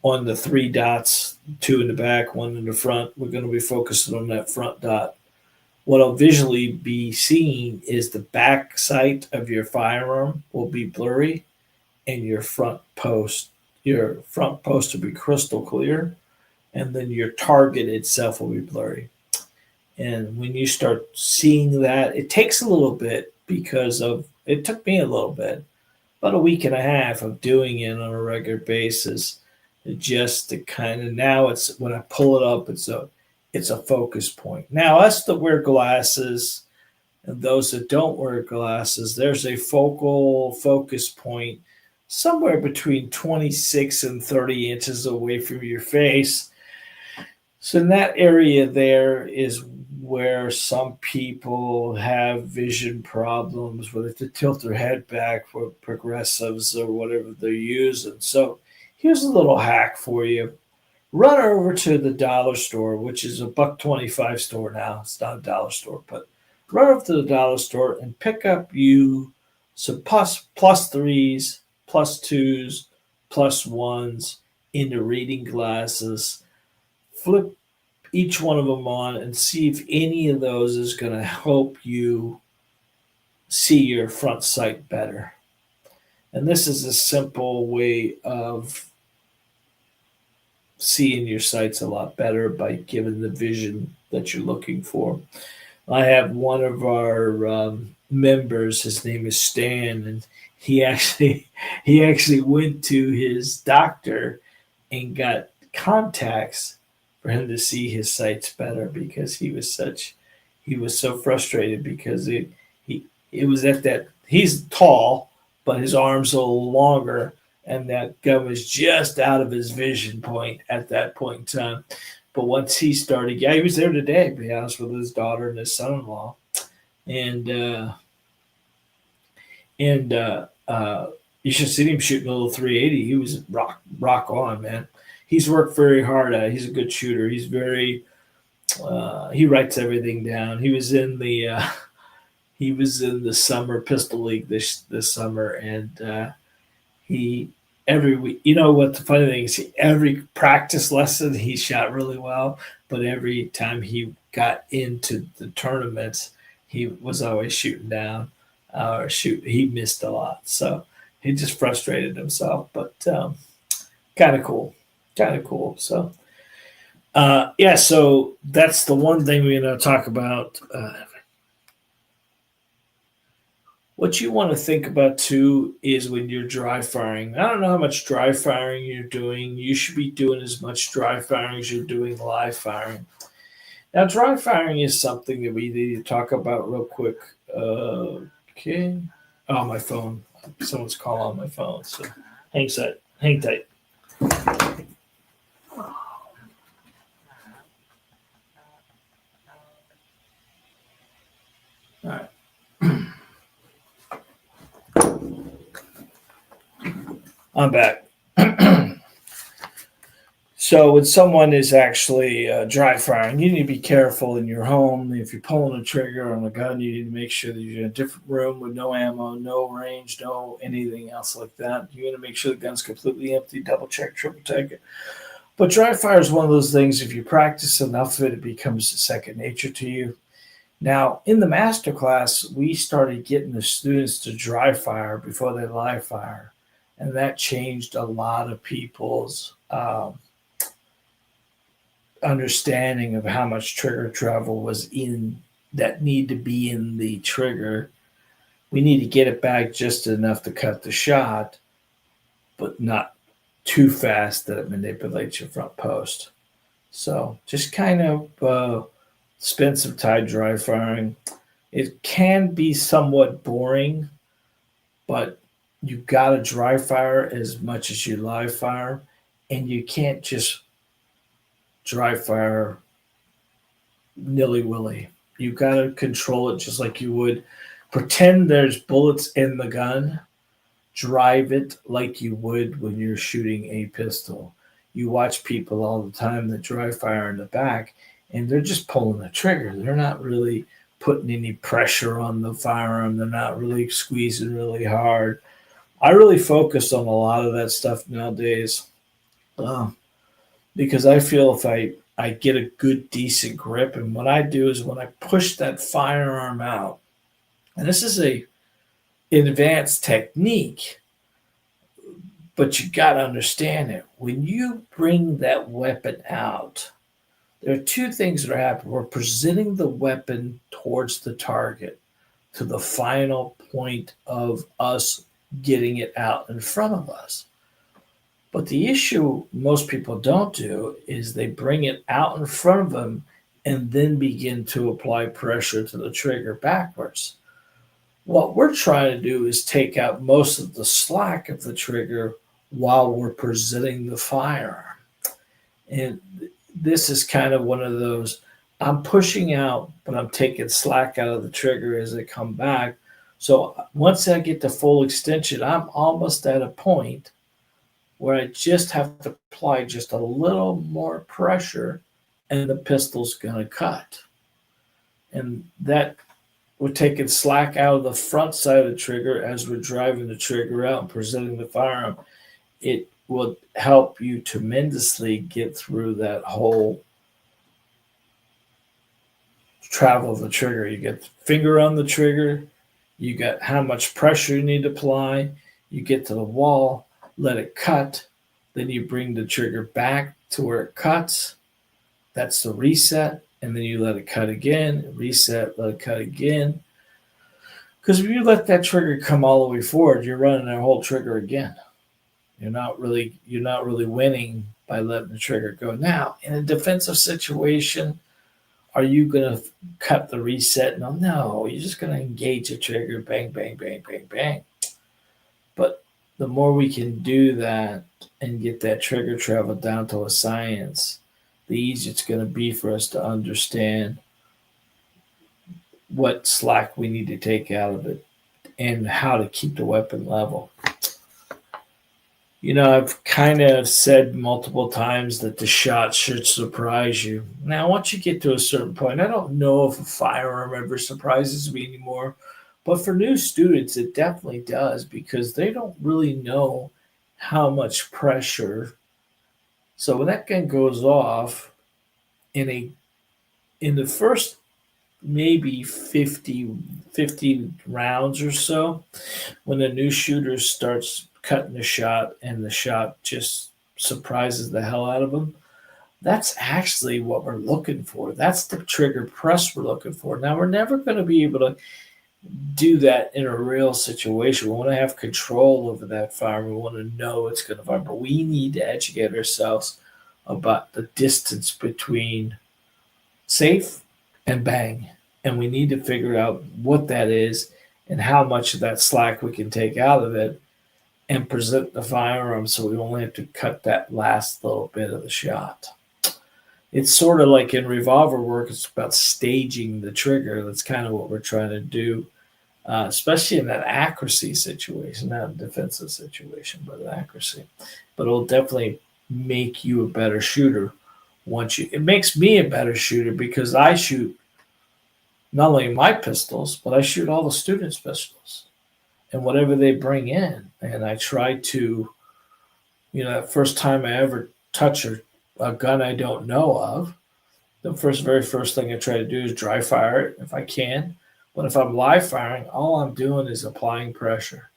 on the three dots, two in the back, one in the front. We're going to be focusing on that front dot. What I'll visually be seeing is the back sight of your firearm will be blurry, and your front post will be crystal clear, and then your target itself will be blurry. And when you start seeing that, it takes a little bit because of it took me a little bit, about a week and a half of doing it on a regular basis, just to kind of now it's when I pull it up, it's a focus point. Now us that wear glasses and those that don't wear glasses, there's a focal focus point somewhere between 26 and 30 inches away from your face. So in that area there is where some people have vision problems, where they have to tilt their head back for progressives or whatever they're using. So here's a little hack for you. Run over to the dollar store, which is a $1.25 store now. It's not a dollar store, but run over to the dollar store and pick up you some plus threes, plus twos, plus ones into reading glasses. Flip each one of them on and see if any of those is going to help you see your front sight better. And this is a simple way of seeing your sights a lot better by giving the vision that you're looking for. I have one of our members, his name is Stan, and he actually went to his doctor and got contacts for him to see his sights better, because he was so frustrated because it was at that, he's tall but his arms are a little longer, and that gun was just out of his vision point at that point in time. But once he started, he was there today, to be honest, with his daughter and his son-in-law, and you should see him shooting a little 380. He was rock on, man. He's worked very hard at it. He's a good shooter. He's very he writes everything down. He was in the summer pistol league this summer, and he every week. You know what the funny thing is? Every practice lesson he shot really well, but every time he got into the tournaments, he was always shooting down or he missed a lot. So he just frustrated himself, but kind of cool. So so that's the one thing we're going to talk about. What you want to think about too is when you're dry firing. I don't know how much dry firing you're doing. You should be doing as much dry firing as you're doing live firing. Now, dry firing is something that we need to talk about real quick. Okay. Oh, my phone. Someone's calling on my phone. So hang tight. All right. I'm back. So when someone is actually dry firing, you need to be careful in your home. If you're pulling a trigger on a gun, you need to make sure that you're in a different room with no ammo, no range, no anything else like that. You want to make sure the gun's completely empty, double check, triple check it. But dry fire is one of those things, if you practice enough of it, it becomes second nature to you. Now, in the master class, we started getting the students to dry fire before they live fire. And that changed a lot of people's understanding of how much trigger travel was in that need to be in the trigger. We need to get it back just enough to cut the shot, but not too fast that it manipulates your front post. So just kind of spend some time dry firing. It can be somewhat boring, but you got to dry fire as much as you live fire, and you can't just dry fire nilly-willy. You got to control it just like you would. Pretend there's bullets in the gun. Drive it like you would when you're shooting a pistol. You watch people all the time that dry fire in the back, and they're just pulling the trigger. They're not really putting any pressure on the firearm. They're not really squeezing really hard. I really focus on a lot of that stuff nowadays. Uh, because I feel if I get a good decent grip, and what I do is when I push that firearm out, and this is a advanced technique, but you got to understand it. When you bring that weapon out, there are two things that are happening. We're presenting the weapon towards the target to the final point of us getting it out in front of us. But the issue most people don't do is they bring it out in front of them and then begin to apply pressure to the trigger backwards. What we're trying to do is take out most of the slack of the trigger while we're presenting the firearm. And this is kind of one of those I'm pushing out, but I'm taking slack out of the trigger as I come back. So once I get to full extension, I'm almost at a point where I just have to apply just a little more pressure and the pistol's going to cut. And that we're taking slack out of the front side of the trigger as we're driving the trigger out and presenting the firearm. It will help you tremendously get through that whole travel of the trigger. You get the finger on the trigger, you got how much pressure you need to apply, you get to the wall, let it cut, then you bring the trigger back to where it cuts. That's the reset, and then you let it cut again, reset, let it cut again. Because if you let that trigger come all the way forward, you're running that whole trigger again. You're not really winning by letting the trigger go. Now, in a defensive situation, are you going to cut the reset? No, you're just going to engage the trigger, bang, bang, bang, bang, bang. But the more we can do that and get that trigger travel down to a science, the easier it's going to be for us to understand what slack we need to take out of it and how to keep the weapon level. I've kind of said multiple times that the shot should surprise you. Now, once you get to a certain point, I don't know if a firearm ever surprises me anymore, but for new students, it definitely does because they don't really know how much pressure. So when that gun goes off in the first maybe 50 rounds or so, when the new shooter starts cutting the shot and the shot just surprises the hell out of them, that's actually what we're looking for. That's the trigger press we're looking for. Now, we're never going to be able to do that in a real situation. We want to have control over that fire. We want to know it's going to fire, but we need to educate ourselves about the distance between safe and bang. And we need to figure out what that is and how much of that slack we can take out of it and present the firearm so we only have to cut that last little bit of the shot. It's sort of like in revolver work, it's about staging the trigger. That's kind of what we're trying to do, especially in that accuracy situation, not a defensive situation, but accuracy. But it'll definitely make you a better shooter it makes me a better shooter because I shoot not only my pistols, but I shoot all the students' pistols and whatever they bring in. And I try to, that first time I ever touch a gun I don't know of, the very first thing I try to do is dry fire it if I can. But if I'm live firing, all I'm doing is applying pressure,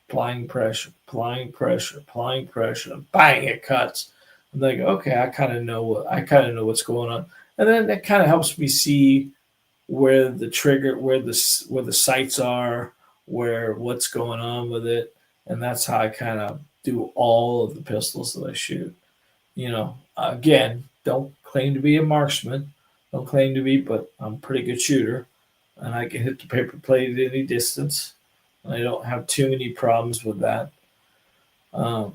applying pressure, applying pressure, applying pressure, and bang, it cuts. I'm like, okay, I kind of know what's going on. And then that kind of helps me see where the trigger, where the sights are, what's going on with it, and that's how I kind of do all of the pistols that I shoot. Again, don't claim to be a marksman, don't claim to be, but I'm a pretty good shooter, and I can hit the paper plate at any distance. And I don't have too many problems with that. And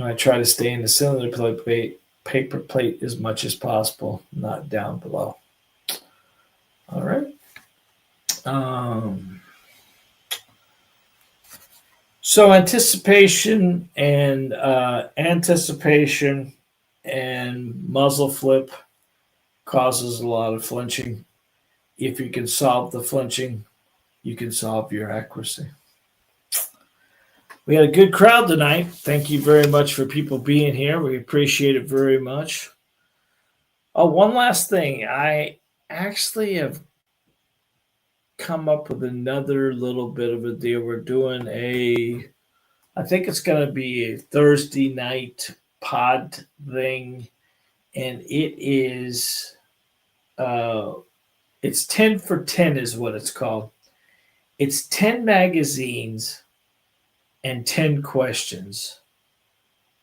I try to stay in the cylinder paper plate as much as possible, not down below. All right. So anticipation and muzzle flip causes a lot of flinching. If you can solve the flinching, you can solve your accuracy. We had a good crowd tonight. Thank you very much for people being here. We appreciate it very much. Oh, one last thing. I actually have come up with another little bit of a deal. We're doing I think it's going to be a Thursday night pod thing, and uh, it's 10 for 10 is what it's called. It's 10 magazines and 10 questions.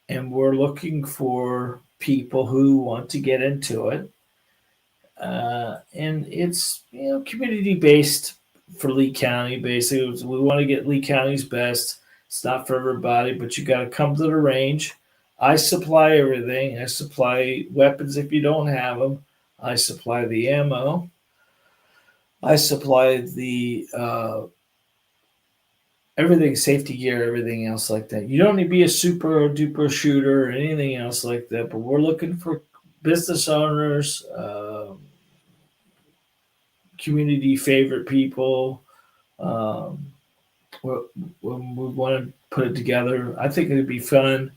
And we're looking for people who want to get into it. And it's community based for Lee County. Basically, we want to get Lee County's best. It's not for everybody, but you got to come to the range. I supply everything. I supply weapons if you don't have them. I supply the ammo. I supply the everything, safety gear, everything else like that. You don't need to be a super duper shooter or anything else like that, but we're looking for business owners, community favorite people. Um, when we want to put it together, I think it'd be fun.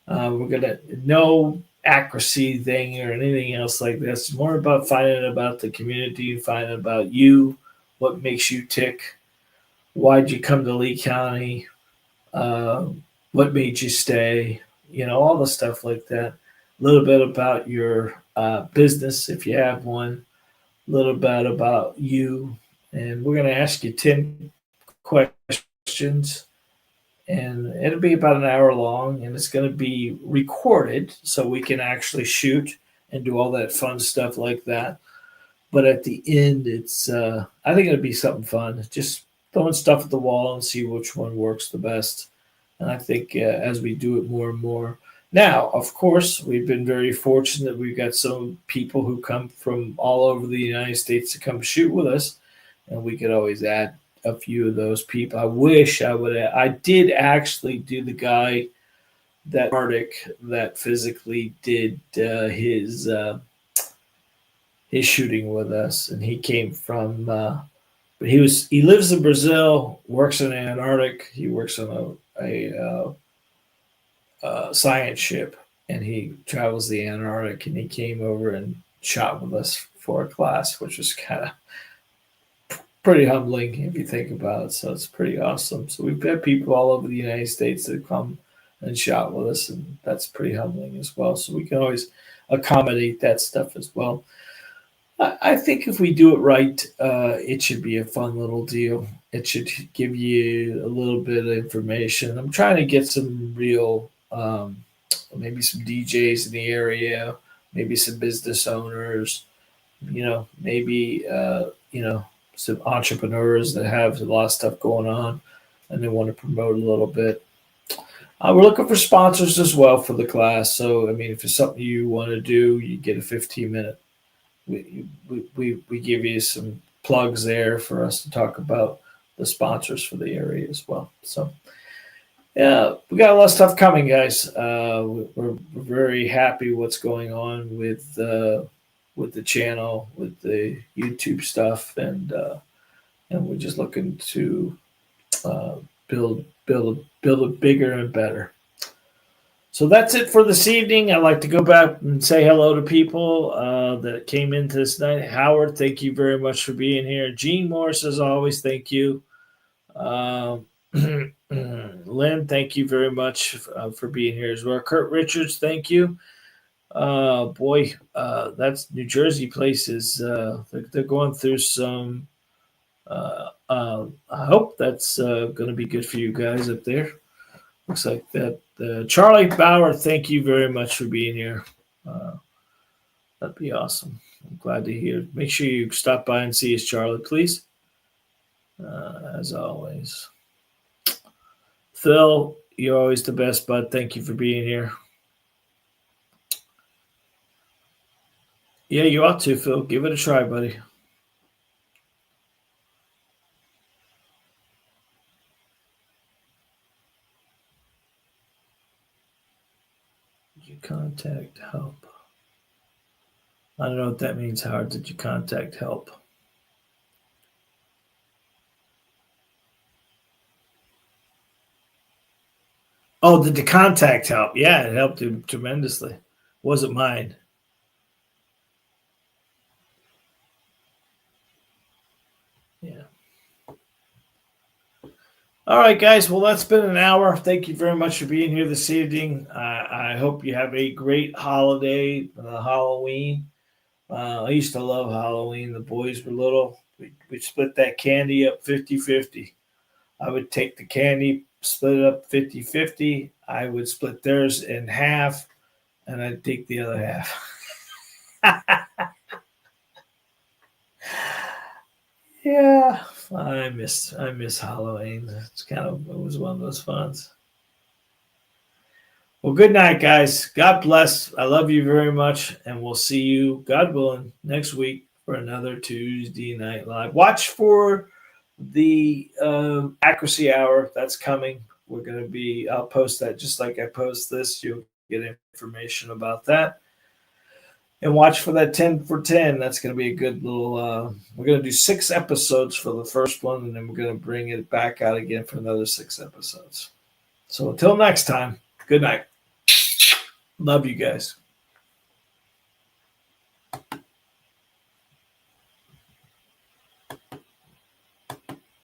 We're gonna no accuracy thing or anything else like this. It's more about finding about the community, finding about you, what makes you tick, why'd you come to Lee County, uh, what made you stay, all the stuff like that. A little bit about your business if you have one, a little bit about you, and we're going to ask you 10 questions, and it'll be about an hour long, and it's going to be recorded so we can actually shoot and do all that fun stuff like that. But at the end, it's I think it'll be something fun. Just throwing stuff at the wall and see which one works the best. And I think as we do it more and more. Now, of course, we've been very fortunate. We've got some people who come from all over the United States to come shoot with us, and we could always add a few of those people. I wish I would. I did actually do the guy that Arctic that physically did his shooting with us, and he came from. But he lives in Brazil, works in Antarctic. He works on a science ship, and he travels the Antarctic. And he came over and shot with us for a class, which was kind of pretty humbling if you think about it. So it's pretty awesome. So we've got people all over the United States that come and shot with us, and that's pretty humbling as well. So we can always accommodate that stuff as well. I think if we do it right, it should be a fun little deal. It should give you a little bit of information. I'm trying to get some real, maybe some DJs in the area, maybe some business owners, maybe, some entrepreneurs that have a lot of stuff going on and they want to promote a little bit. We're looking for sponsors as well for the class. So, I mean, if it's something you want to do, you get a 15-minute. We give you some plugs there for us to talk about the sponsors for the area as well. So, yeah, we got a lot of stuff coming, guys. We're very happy what's going on with the channel, with the YouTube stuff, and we're just looking to build it bigger and better. So that's it for this evening. I'd like to go back and say hello to people that came into this night. Howard, thank you very much for being here. Gene Morris, as always, thank you. Lynn, thank you very much for being here as well. Kurt Richards, thank you. That's New Jersey places. They're going through some. I hope that's going to be good for you guys up there. Looks like that. Charlie Bauer, thank you very much for being here. That'd be awesome. I'm glad to hear. Make sure you stop by and see us, Charlie, please. As always. Phil, you're always the best, bud. Thank you for being here. Yeah, you ought to, Phil. Give it a try, buddy. Did you contact help? I don't know what that means, Howard. Did you contact help? Oh, did the contact help? Yeah, it helped him tremendously. Wasn't mine. Yeah. All right, guys. Well, that's been an hour. Thank you very much for being here this evening. I hope you have a great holiday, Halloween. I used to love Halloween. The boys were little. We split that candy up 50-50. I would take the candy, split it up 50-50. I would split theirs in half, and I'd take the other half. Yeah, I miss Halloween. It was one of those funs. Well, good night, guys. God bless. I love you very much, and we'll see you, God willing, next week for another Tuesday Night Live. Watch for the accuracy hour that's coming. I'll post that just like I post this. You'll get information about that. And watch for that 10 for 10. That's going to be a good little. We're going to do 6 episodes for the first one, and then we're going to bring it back out again for another 6 episodes. So until next time, good night. Love you guys.